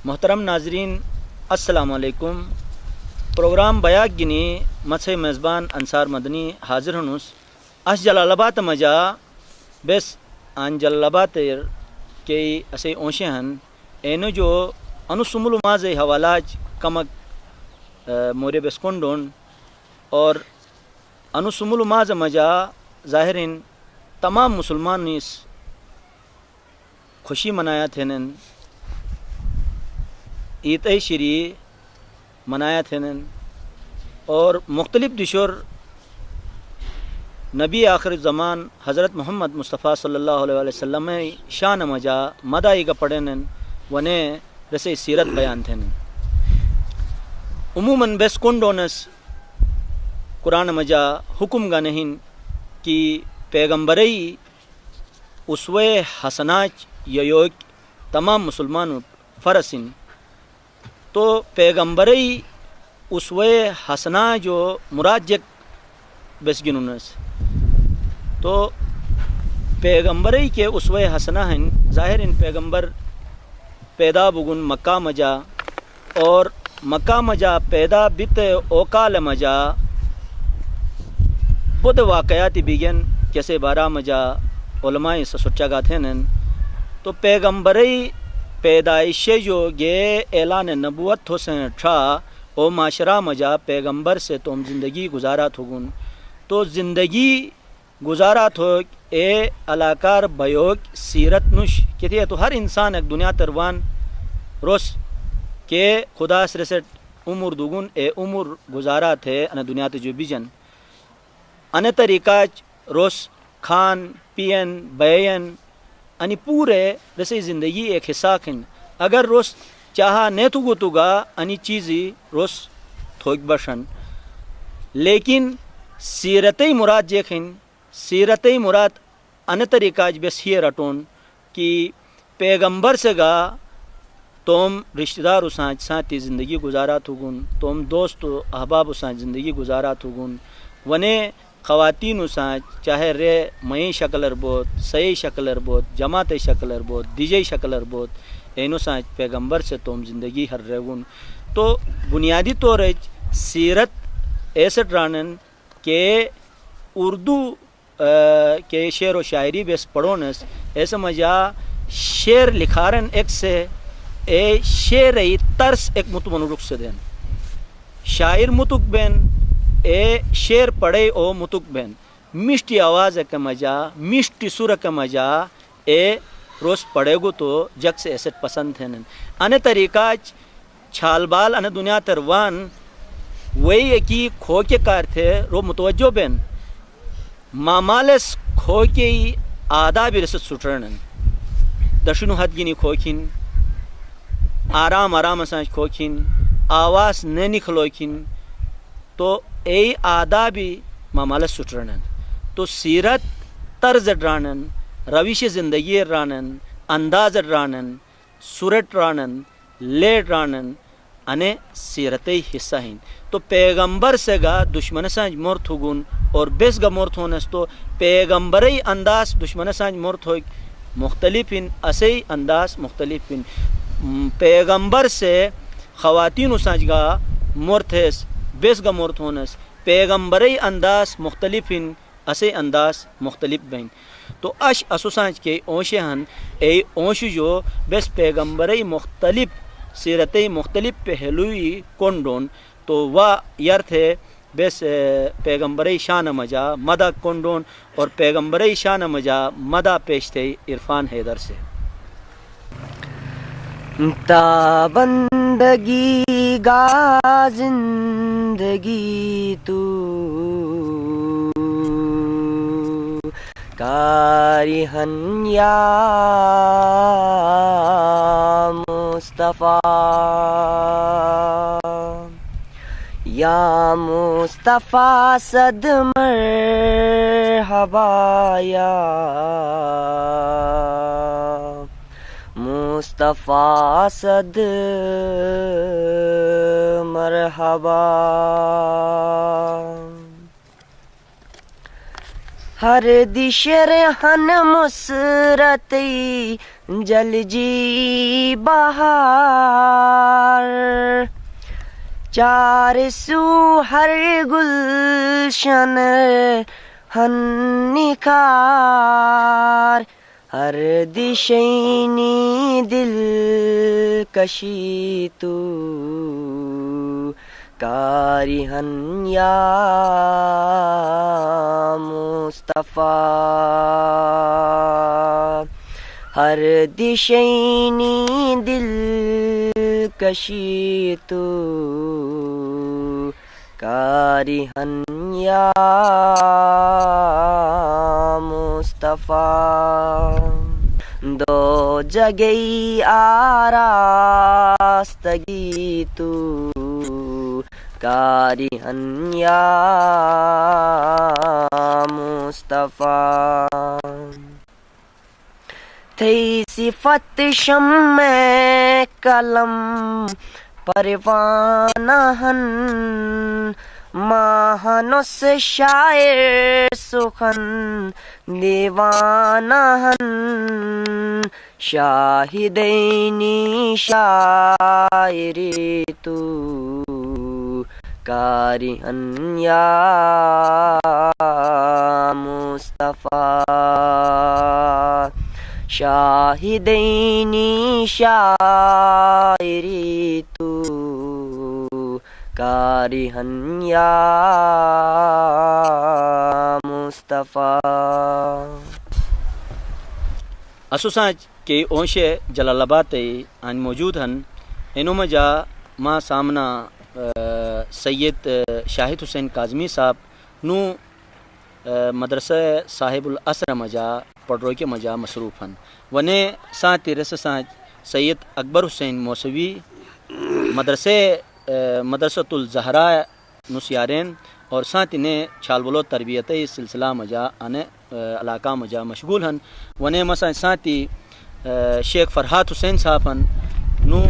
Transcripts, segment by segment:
محترم ناظرین السلام علیکم. پروگرام بیاک گنی مچھے میزبان انصار مدنی حاضر ہنوس اس جلال آباد مجا بس ان جلال آباد کے اسے اونشے ہن اینو جو انو سمول ماز حوالاج کمک مورے بسکونڈون اور انو سمول ماز مجا ظاہرین تمام مسلمان نیس خوشی منایا تھینن عید شری منایا تھینن اور مختلف دشور نبی آخر زمان حضرت محمد مصطفیٰ صلی اللہ علیہ وسلم شان مجا مدائی کا پڑھنن ونے رسے سیرت بیان تھینن. عموماً بیس کنڈونس قرآن مجا حکم گا نہیں کہ پیغمبری اسوے حسناچ یوک تمام مسلمان فرسن تو پیغمبری اسوے حسنا جو مراجک بس گنونس تو پیغمبری کے اسوے حسنا ہیں ظاہر ان پیغمبر پیدا بگن مکہ مجا اور مکہ مجا پیدا بت اوکال مجا بود واقعاتی بیگن کیسے بارہ مجا علماء سچا گا تھے تو پیغمبری پیدائش جو گے اعلان نبوت ہو سے ٹھا او معاشرہ مجا پیغمبر سے تم زندگی گزارا تھوگن تو زندگی گزارا تھو اے علاکار بیوک سیرت نش کہتی ہے تو ہر انسان ایک دنیا تروان روس کہ خدا سرسٹ عمر دوگن اے عمر گزارا تھے ان دنیا تے جو بیجن ان طریقہ روس کھان پین بیین انی پورے رسی زندگی ایک حصہ کھن اگر روس چاہا نیتو گو تو گا انی چیزی روس تھوک بشن لیکن سیرتی مراد جیکھن سیرتی مراد ان طریقہ بس یہ رٹون کہ پیغمبر سے گا تم رشتہ دار اسانچ ساتھی زندگی گزارا تھوگن تم دوست و احباب اسانچ زندگی گزارا تھوگن ونے خواتین اسانچ چاہے رے مئی شکلر بوت سئی شکلر بوت جماعت شکلر بوت دیجے شکلر بوت اینو سانچ پیغمبر سے تم زندگی ہر رہگن تو بنیادی طور سیرت ایسے رانن کہ اردو کے شعر و شاعری بیس پڑھونس ایسے مجا شعر لکھارن ایک سے اے شعر ترس ایک متمن رخ سے دین شاعر متک بین اے شعر پڑھے او متک بین مشتی آواز کا مجا مشتی سر کا مجا اے روز پڑھے گو تو جگ سے ایسے پسند ہیں ان طریقہ چھال بال ان دنیا تروان وہی کی کھو کے کار تھے رو متوجہ بین مامالس کھو کے آداب رسد سٹرنن دشنو حد گینی کھوکھن آرام آرام سانچ کھوکھن آواز نینی کھلوکھن تو اے آدابی مامالس سٹرنن تو سیرت طرز رانن رویش زندگی رانن انداز رانن سورت رانن لیٹ رانن انے سیرتی حصہ ہیں تو پیغمبر سے گا دشمن سانج مرت ہوگن اور بیس گا مرت ہونس تو پیغمبری انداز دشمن سانج مرت ہوگ مختلف ہیں اسی انداز مختلف ہیں پیغمبر سے خواتین سانج گا مرت ہے بیس گا مرت ہونس پیغمبری انداز مختلف ہیں اسے انداز مختلف بین تو اش اسوسانچ کے اونشے ہن اے اونش جو بیس پیغمبری مختلف سیرتی مختلف پہلوئی کنڈون تو وا یرتھ ہے بیس پیغمبری شان مجا مدہ کنڈون اور پیغمبری شان مجا مدہ پیش تھے عرفان حیدر سے. تا بندگی گا زندگی تو کاری ہن یا مصطفیٰ یا مصطفیٰ صد مرحبا یا مصطفیٰ صد مرحبا ہر دشر ہن مسرتی جل جی بہار چار سو ہر گلشن ہن نکھار ہر دشینی دل کشی تو کاری ہن یا مصطفیٰ ہر دشینی دل کشی تو کاری ہن یا مصطفیٰ دو جگئی آراستگی تو کاری ہن یا مصطفیٰ تھی صفت شمع قلم پروانہ ہن ماہنس شاعر سخن دیوانہ ہن شاہدینی شاعری تو کاری ہن یا مصطفیٰ شاہدینی شاعری تو کاری ہن یا مصطفیٰ اسوساں کے اونشے جلال آباد ان موجود ہن انہوں میں جا ماں سامنا سید شاہد حسین کاظمی صاحب نو مدرسہ صاحب الاسر مجا پڑھروئی کے مجا مصروف ہن ونے ساتھ رس ساتھ سید اکبر حسین موسوی مدرسۃ الزہرا نسیارین اور ساتھ انہیں چھال بلو تربیت سلسلہ مجا ان علاقہ مجا مشغول ہن ونے مسا ساتھی شیخ فرحات حسین صاحب ہن نو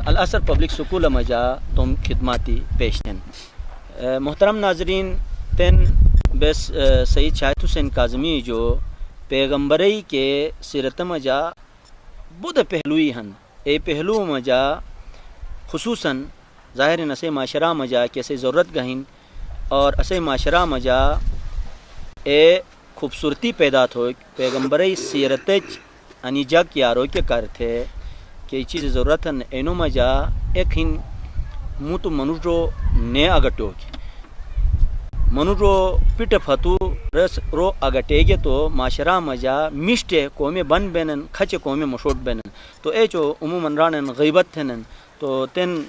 الاسر پبلک سکول مجا تم خدماتی پیش دیں محترم ناظرین تین بس سید شاہد حسین کاظمی جو پیغمبری کے سیرت مجا بدھ پہلوئی ہن اے پہلو مجا خصوصاً ظاہر نسے معاشرہ مجا کیسے ضرورت گہن اور اسے معاشرہ مجا اے خوبصورتی پیدا تھو پیغمبری سیرت انی جگ یارو کے کر تھے کہ چیز ضرورت ہے اینو مجا ایک ہن منہ تو منوجو نے اگٹو منوجو پٹ فتو رس رو اگٹے گے تو معاشرہ مجا مشتے قومی بن بینن کھچے قومی مشوٹ بینن تو اے جو عموماً رانن غیبت تھنن تو تین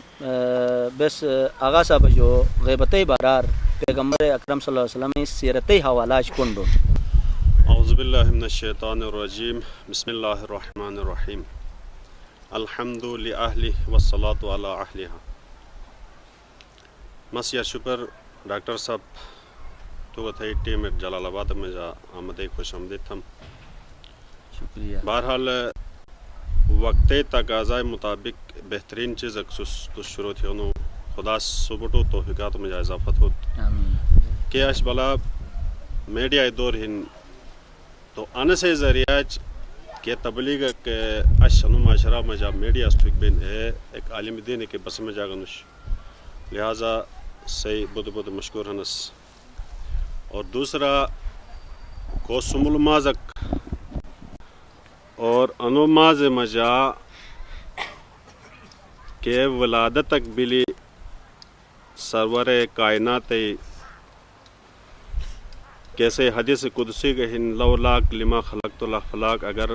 بس آغا صاحب جو غیبت بارار پیغمبر اکرم صلی اللہ علیہ وسلم سیرت حوالاج کنڈو اعوذ باللہ من الشیطان الرجیم بسم اللہ الرحمن الرحیم الحمد للہ والصلاة علی اہلہا مسیح شکر ڈاکٹر صاحب تو تھے ٹیم جلال آباد میں جا آمد خوش آمدید تھم شکریہ بہرحال وقت تقاضۂ مطابق بہترین چیز تو شروع تھی انہوں خدا سبٹو توفیقات میں جا اضافت ہو کہ اش بلا میڈیا دور ہن تو ان سے ذریعہ کہ تبلیغ کے اش انو معاشرہ میں جا میڈیا استوک بین ہے ایک عالم دین کے بس میں جا گنش لہذا سی بدھ مشکور ہنس اور دوسرا کو سمول مازک اور انوماز مجا کے ولادت تک بلی سرور کائنات کیسے حدیث قدسی کے ہن لولاک لما خلقت الاخلاق اگر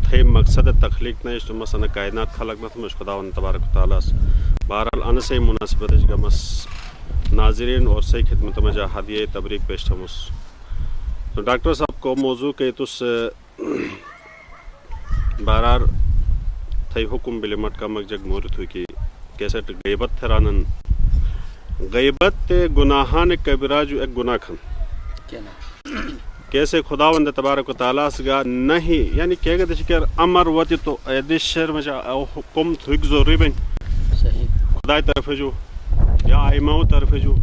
تھے مقصد تخلیق نہیں تو مثلا کائنات خلق نہ تھا خداوند تبارک و تعالیٰ بہرحال ان سے مناسبت گمس ناظرین اور سے خدمت میں جا ہدیہ تبریک پیش تھمس تو ڈاکٹر صاحب کو موضوع کے تس بہرحال تھے حکم بل مٹ کا مگجگ مورت ہوئی کہ کیسے غیبت تھرانن غیبت گناہان کبیرہ جو ایک گناہ کھن کیسے خداوند تبارک و تعالیٰ سگا نہیں یعنی کہ اگر دشکر امر وتی تو ایدش شہر میں جا حکم تھوک ضروری بین خدای طرف جو یا ایماؤ طرف جو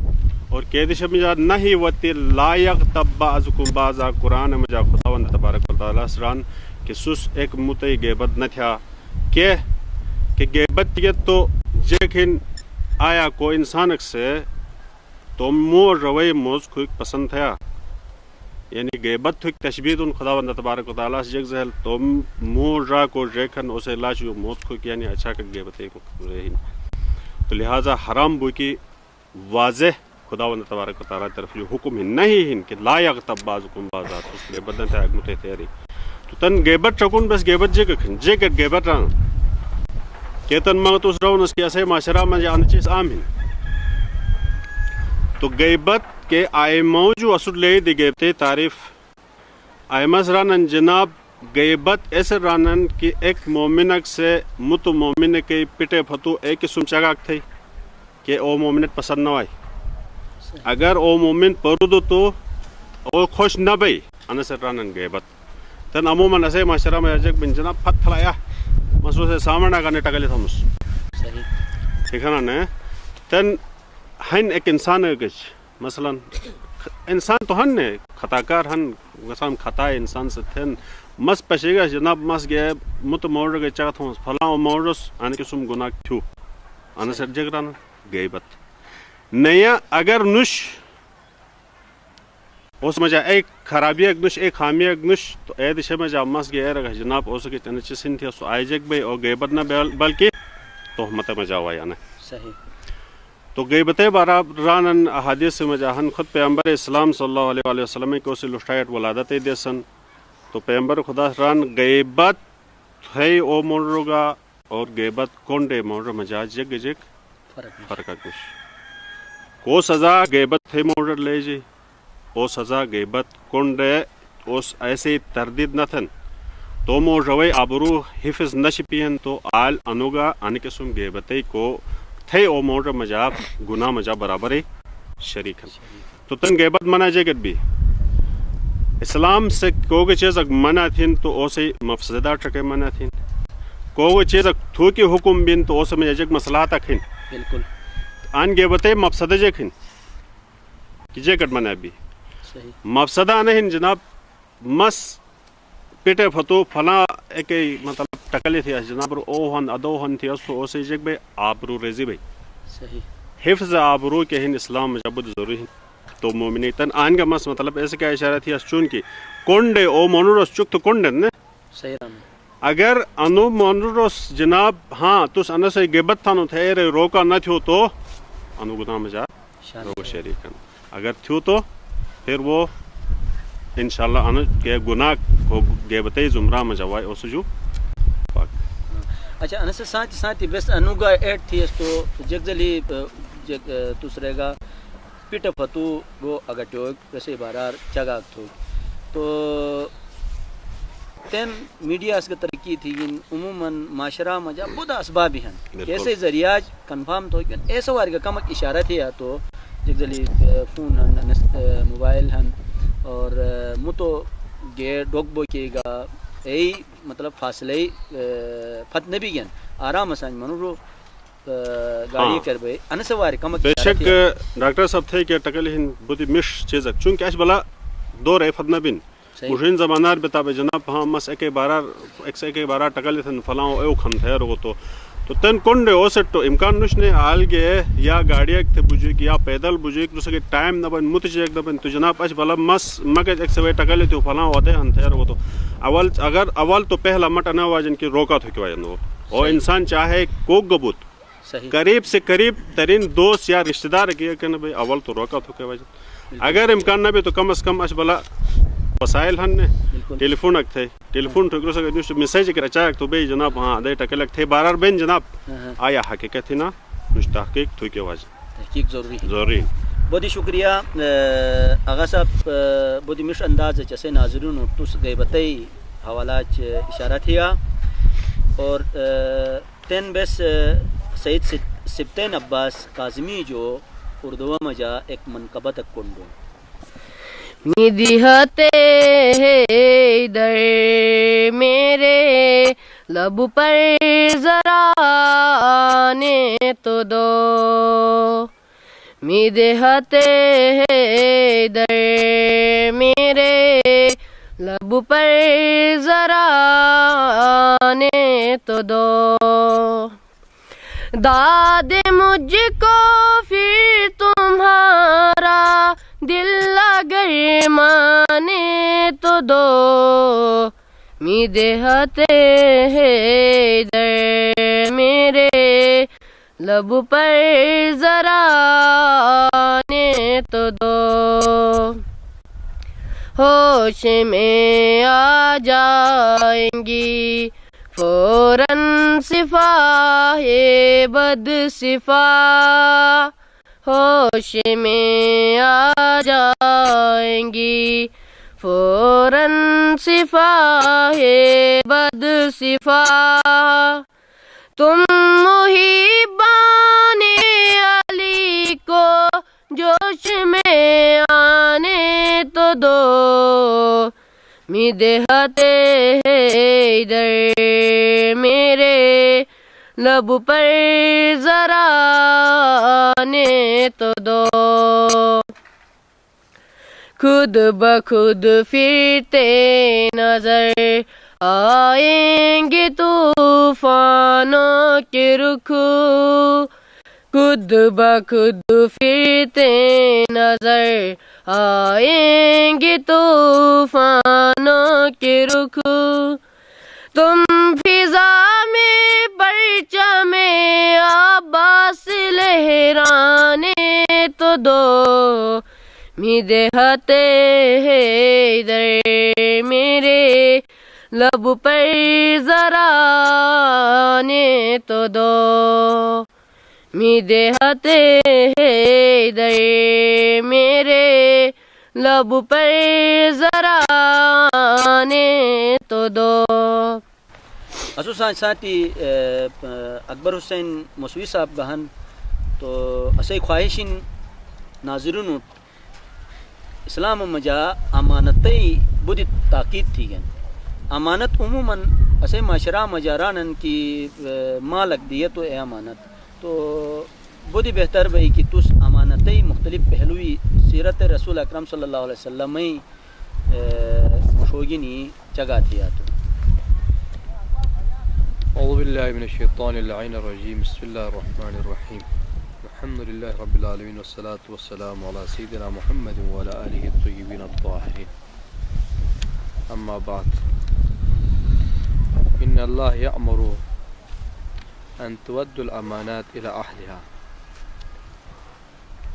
اور کہدش میں جا نہیں وتی لا یغتب بعضکم بعضا قرآن میں جا خداوند تبارک و تعالیٰ سران کہ سس ایک متعی غیبت نہ تھیا کہ غیبت یہ تو جیکن آیا کو انسانک سے تو مو روی موز خوک پسند تھیا یعنی غیبت تھک تشبیہ ان خداوند تبارک و تعالیٰ سے جگ زہل تو مو را کو ریکھن اسے لاش جو موز خوک یعنی اچھا کہ غیبت کو رہین تو لہٰذا حرام بو کی واضح خداوند تبارک و تعالیٰ طرف جو حکم ہن نہیں ہن کہ لا یغتب بعضکم بعضا اس غیبت نہ تھا اگمتے تیاری تو تن غیبت چکن بس غیبت جے کہ غیبت ران کیتن مغت اس رون اس کی اسے معاشرہ میں جان چیز عام ہن تو غیبت کے آئمہ جو اصل لے دی غیبتے تعریف آئمہ رانن جناب غیبت ایسے رانن کہ ایک مومنک سے مت مومن کے پٹے پھتو ایک قسم چگاک تھے کہ او مومنت پسند نہ آئی اگر او مومن پردو تو او خوش نہ بئی انس رانن غیبت تن عموماً اسے معاشرہ میں اجک بن جناب پھت تھلایا مسو سے سامنا کرنے ٹکلے تھمس ٹھیک ہے نا تن ہن ایک انسان گچ مثلا انسان تو ہن نے خطا کار ہن گسام خطا انسان سے تھن مس پشے گا جناب مس گئے مت مور گئے چاہت ہوں فلاں مورس ان کے سم گناہ تھو ان سے جگران غیبت نیا اگر نش اس مجا ایک خرابی ایک نش ایک خامی ایک نش تو اے دشے مجا مس گئے رگا جناب اس کے تن چسن تھی سو آئی جگ بھائی اور غیبت نہ بلکہ تہمت مجا ہوا یعنی صحیح تو غیبت بارہ رانن احادیث سے مجاہن خود پیغمبر اسلام صلی اللہ علیہ وآلہ وسلم کو سے لشٹائٹ ولادت دیسن تو پیغمبر خدا ران غیبت ہے او مرگا اور غیبت کونڈے مور مجا جگ جگ فرق کش کو سزا غیبت ہے مور لے جی او سزا غیبت کونڈے اس ایسے تردید نہ تھن تو مور روی آبرو حفظ نشپین تو آل انوگا ان قسم غیبتے کو تھے او مور مجا گناہ مجا برابر شریک تو تن غیبت منع جگت بھی اسلام سے کوئی چیز اگر منع تھین تو اسے مفسدہ ٹکے منع تھین کوئی چیز اگر تھوکی حکم بین تو اسے میں جگ مسئلہ تک ہن بالکل آن غیبتے مفسدہ جگ ہن کہ جگت منع بھی مفسدہ نہیں جناب مس پیٹے فتو فلاں ایک مطلب ٹکلی تھی جناب او ہن ادو ہن تھی اسو اسے جگ بھائی آبرو ریزی بھائی صحیح حفظ آبرو کے ہن اسلام مجبود ضروری ہے تو مومنی تن آن کا مس مطلب ایسے کیا اشارہ تھی چون کی کونڈے او مونورس چک تو کونڈن نے صحیح اگر انو مونورس جناب ہاں تس ان سے غیبت تھانو تھے روکا نہ تھو تو انو گناہ مجا روکا شریکن اگر تھو تو پھر وہ انشاءاللہ انو کے گناہ کو غیبتے زمرہ مجاوائے اس جو اچھا انس ساتھ ساتھ بس انوگا ایڈ تھی اس تو جگزلی جگ دوسرے گا پیٹ فتو وہ اگر ٹوک ویسے بارار چگاک تھو تو تین میڈیا اس کی ترقی تھی عموماً معاشرہ مجا بہت اسباب ہیں کیسے ذریعہ کنفرم تو ایسا وار کا کمک اشارہ تھی تو جگزلی فون ہن موبائل ہن اور متو گے ڈوگ بو کے گا ای مطلب فاصلے فت نبی گن آرام سان منورو گاڑی کر بے انسوار کمک بے شک ڈاکٹر صاحب تھے کہ ٹکل ہن بودی مش چیز چونکہ اش بلا دور ہے فت نبین مشین زمانار بتا جناب ہاں مس ایک بارہ ٹکل تھن فلاں او کھن تھے رو تو تن کنڈے او سٹ تو امکان نش نے آل گئے یا گاڑی تھے بجے یا پیدل بجے دوسرے کے ٹائم نہ بن مت ایک دبن تو جناب اچ بلا مس مگر ایک سوے ٹکل تو فلاں ہوتے ہن تھے رو تو اول تو پہلا مٹ انا واجن کی روکا تھو کہ وجن او انسان چاہے کو گبوت قریب سے قریب ترین دوست یا رشتہ دار کی کہ بھائی اول تو روکا تھو کہ وجن اگر امکان نہ بھی تو کم از کم اچ بلا وسائل ہن ٹیلی فون اک تھے ٹیلی فون ٹھکرو سے نیوز میسج کر چاہک تو بھائی جناب ہاں دے ٹکلک تھے بارار بین جناب آیا حقیقت تھی نا نش تحقیق تھو کے واجن تحقیق ضروری بہت ہی شکریہ آغا صاحب بہت ہی مش انداز چسے ناظرین تس غیبتِ حوالات اشارہ تھیا اور تین بیس سید سبتین عباس کاظمی جو اردو مجا ایک منقبہ تک کنڈو مدحتے در میرے لب پر ذرا آنے تو دو مدحتے در میرے لب پر ذرا آنے تو دو داد مجھ کو پھر تمہارا دل اگر مانے تو دو میدہت حیدر میرے لب پر ذرا آنے تو دو ہوش میں آ جائیں گی فوراً صفاء بد صفا ہوش میں آ جائیں گی فوراً صفاء بد صفا تم محبان علی کو جوش میں آنے تو دو میدہت حیدر میرے لب پر ذرا آنے تو دو خود بخود پھرتے نظر آئیں گے طوفانوں کے رخ خود بخود پھرتے نظر آئیں گے طوفانوں کے رخ تم فضا میں پرچم عباس لہرانے تو دو میدہت حیدر میرے لب پر ذرا آنے تو دو میدہت حیدر میرے لب پر ذرا آنے تو دو اسوسان ساتھی اکبر حسین موسوی صاحب گہن تو اسے خواہشین ناظرین اسلام مجا امانتی بدی تاکید تھی گن امانت عموماً اسے معاشرہ مجارانن کی مالک دیت و اے امانت تو بدی بہتر بھئی کہ تس امانتی مختلف پہلوی سیرت رسول اکرم صلی اللہ علیہ وسلم مشوگینی جگہ تھی آتو اعوذ باللہ من الشیطان اللعین الرجیم بسم اللہ الرحمن الرحیم الحمد للہ رب العالمین والصلاة والسلام علی سیدنا محمد وعلى آلہ الطیبین الطاہرین اما بعد ان اللہ یأمر ان تود الامانات الى اہلها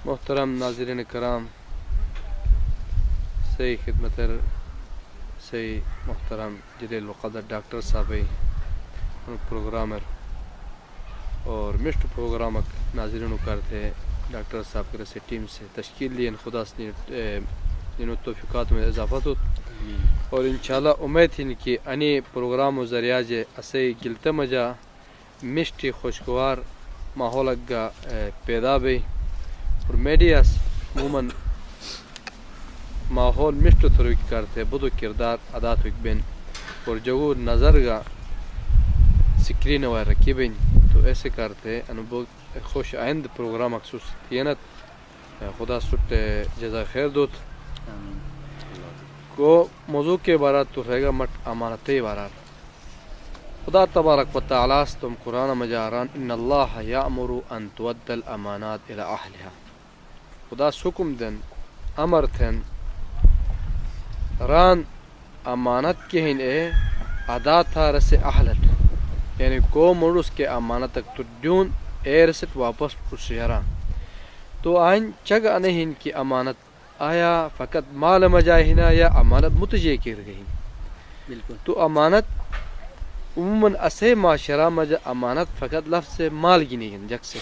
محترم ناظرین کرام سی خدمتر سی محترم جلیل القدر ڈاکٹر صاحب پروگرامر اور مشت پروگرامک ناظرین کرتے ڈاکٹر صاحب کے رسی ٹیم سے تشکیل لین خدا سے توفیقات میں اضافت ہو اور انشاءاللہ امید ہن کہ انی پروگرام و ذریعہ جے اسے گلتا مجا مشتی خوشگوار ماحول اگا پیدا بھی اور میڈیاس عموماً ماحول مشت تروک کرتے بدو کردار ادا تک بین اور جو نظر گا سکرین وائر رکھی بین تو ایسے کرتے انبو خوش آئند پروگرام مخصوص تینت خدا سٹ جزا خیر دوت کو موضوع کے بارات تو رہے گا مٹ امانتی بارات خدا تبارک و تعالی تم قرآن مجاران ان اللہ یامر ان تود الامانات الى اہلها خدا حکم دن امر تھن ران امانت کے ہن اے ادا تھا رس اہلت یعنی کو مروس کے امانت تک تو دیون اے رسٹ واپس پرشیرا تو آئین چگ انہین کی امانت آیا فقط مال مجاہنا یا امانت متجے کر گئی بالکل تو امانت عموماً اسے معاشرہ مجا امانت فقط لفظ سے مال گی نہیں جگ سے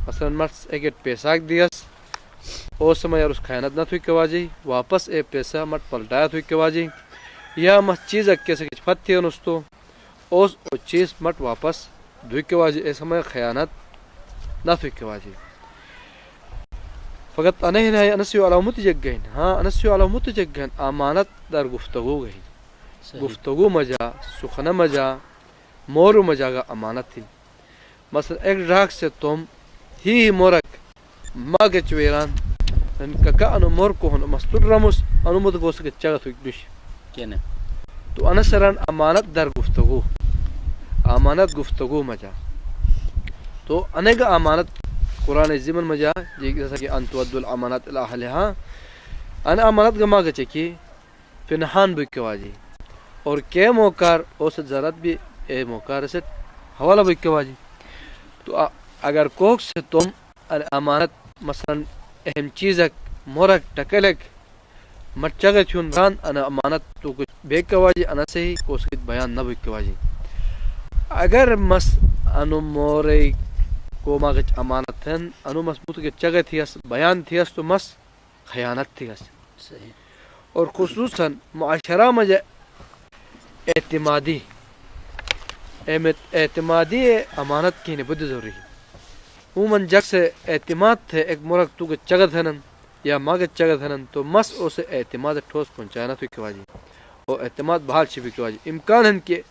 مثلا مرس ایک پیسہ دیس او سمے اور اس خیانت نہ تھی کواجی واپس اے پیسہ مٹ پلٹایا تھی کواجی یا مس چیز اکے سے پھت تھی انستو اوس او چیز مٹ واپس دھوئی کواجی اے سمے خیانت نہ تھی کواجی فقط انہیں ہے انسیو علامت جگ گئن ہاں انسیو علامت جگ گئن امانت در گفتگو گئی گفتگو مجا سخن مجا مور مجا گا امانت تھی مثلا ایک ڈاک سے تم ہی مورک ماگچ ویران ان کا انو مور کو ہن مستر رمس انو مت گوس کے چگت ہوئی دش کینے تو انسران امانت در گفتگو امانت گفتگو مجا تو انگا امانت قرآن زمن مجا جیسا کہ انتود الامانت الاہلہا ان امانت گما گچے کی پنہان بکواجی اور کے موکار اوسط ضرورت بھی اے موکار سے حوالہ بکواجی تو اگر کوک سے تم امانت مثلا اہم چیزک مورک ٹکلک مچگا چون ران انا امانت تو کچھ بکواجی انا سے ہی کوسکت بیان نہ بکواجی اگر مس انو مورے کو ماگچ امانت ہیں انو مس متگ چگہ تھیس بیان تھیس تو مس خیانت تھیس صحیح اور خصوصاً معاشرہ مجھے اعتمادی اعتمادی امانت کی نبود ضروری ہے عموماً جگ سے اعتماد تھے ایک مرک تو چگت ہنن یا ماگت چگت ہنن تو مس اسے اعتماد ٹھوس پہنچانا تو کواجی اور اعتماد بحال چھ کواجی امکان ہے کہ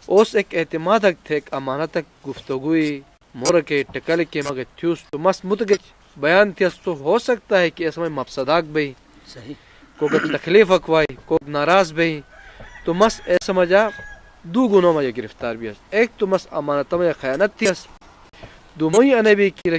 اس ایک اعتماد تک تھے ایک امانت تک گفتگوئی مورک ٹکل کے ماگت تھیوس تو مس متگچ بیان تھیس تو ہو سکتا ہے کہ اس میں مفسداک بھی صحیح کو تکلیف اکوائی کو ناراض بھی تو مس ایسا مجا دو گنوں میں گرفتار بھی ہے ایک تو مس امانت میں خیانت تھی دو موئی انبی کی